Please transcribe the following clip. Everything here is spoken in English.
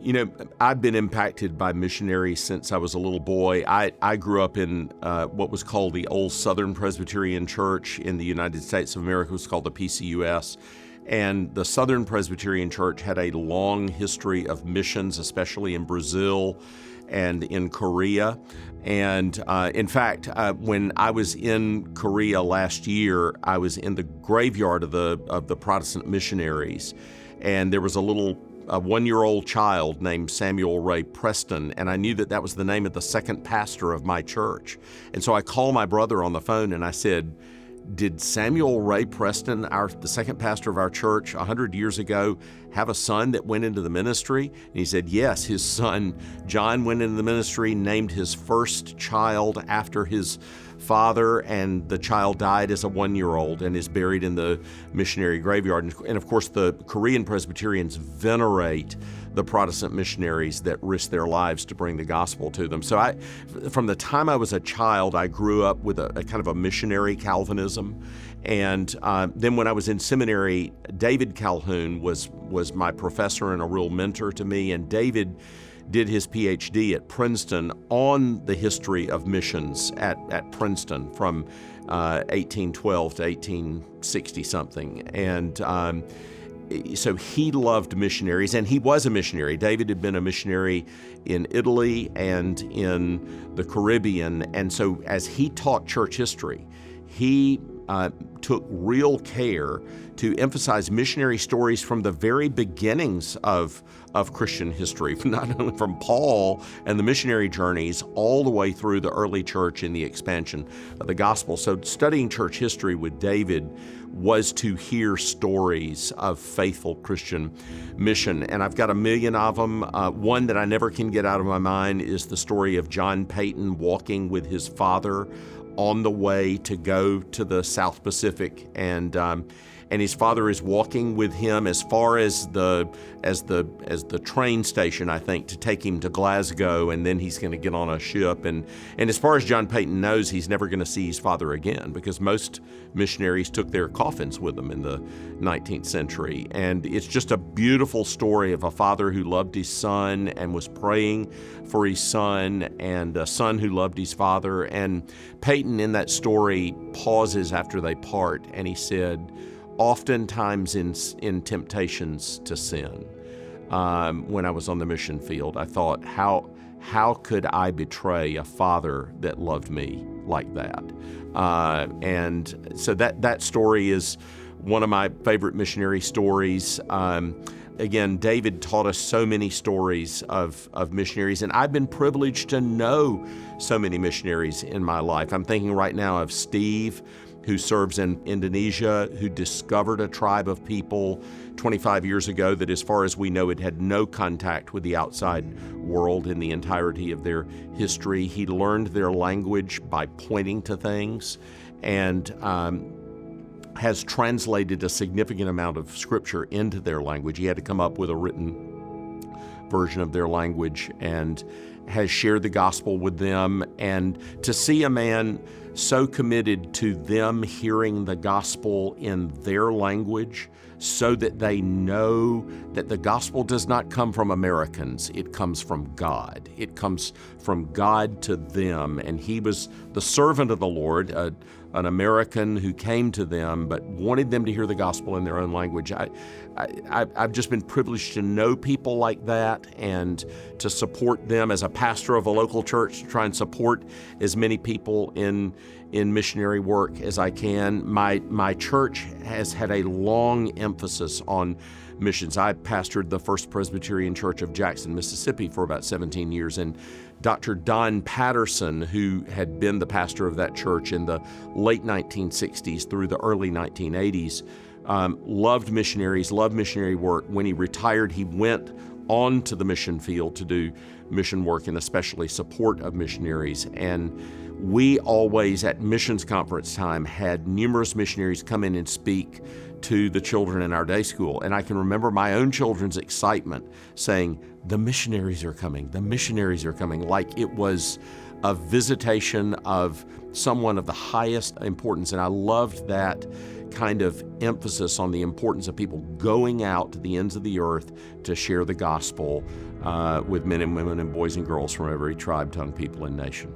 You know, I've been impacted by missionaries since I was a little boy. I grew up in what was called the Old Southern Presbyterian Church in the United States of America. It was called the PCUS. And the Southern Presbyterian Church had a long history of missions, especially in Brazil and in Korea. And in fact, when I was in Korea last year, I was in the graveyard of the Protestant missionaries. And there was a one-year-old child named Samuel Ray Preston, and I knew that was the name of the second pastor of my church. And so I called my brother on the phone and I said, did Samuel Ray Preston, the second pastor of our church 100 years ago, have a son that went into the ministry? And he said, yes, his son John went into the ministry, named his first child after his father, and the child died as a one-year-old and is buried in the missionary graveyard. And of course, the Korean Presbyterians venerate the Protestant missionaries that risked their lives to bring the gospel to them. So from the time I was a child, I grew up with a kind of a missionary Calvinism. And then when I was in seminary, David Calhoun was my professor and a real mentor to me. And David did his PhD at Princeton on the history of missions at Princeton from 1812 to 1860 something. And so he loved missionaries, and he was a missionary. David had been a missionary in Italy and in the Caribbean. And so as he taught church history, he took real care to emphasize missionary stories from the very beginnings of Christian history, not only from Paul and the missionary journeys all the way through the early church and the expansion of the gospel. So studying church history with David was to hear stories of faithful Christian mission. And I've got a million of them. One that I never can get out of my mind is the story of John Peyton walking with his father on the way to go to the South Pacific, and his father is walking with him as far as the train station, I think, to take him to Glasgow, and then he's going to get on a ship. And as far as John Peyton knows, he's never going to see his father again, because most missionaries took their coffins with them in the 19th century. And it's just a beautiful story of a father who loved his son and was praying for his son, and a son who loved his father. And Peyton in that story pauses after they part, and he said, oftentimes in temptations to sin, when I was on the mission field, I thought, how could I betray a father that loved me like that? And so that story is one of my favorite missionary stories. Again, David taught us so many stories of missionaries, and I've been privileged to know so many missionaries in my life. I'm thinking right now of Steve, who serves in Indonesia, who discovered a tribe of people 25 years ago that, as far as we know, it had no contact with the outside world in the entirety of their history. He learned their language by pointing to things, and has translated a significant amount of scripture into their language. He had to come up with a written version of their language, and has shared the gospel with them. And to see a man so committed to them hearing the gospel in their language, so that they know that the gospel does not come from Americans, it comes from God. It comes from God to them. And he was the servant of the Lord, an American who came to them but wanted them to hear the gospel in their own language. I've just been privileged to know people like that, and to support them as a pastor of a local church, to try and support as many people in missionary work as I can. My church has had a long emphasis on missions. I pastored the First Presbyterian Church of Jackson, Mississippi for about 17 years, and Dr. Don Patterson, who had been the pastor of that church in the late 1960s through the early 1980s, loved missionaries, loved missionary work. When he retired, he went on to the mission field to do mission work, and especially support of missionaries. And we always, at missions conference time, had numerous missionaries come in and speak to the children in our day school. And I can remember my own children's excitement saying, the missionaries are coming, like it was of visitation of someone of the highest importance. And I loved that kind of emphasis on the importance of people going out to the ends of the earth to share the gospel with men and women and boys and girls from every tribe, tongue, people, and nation.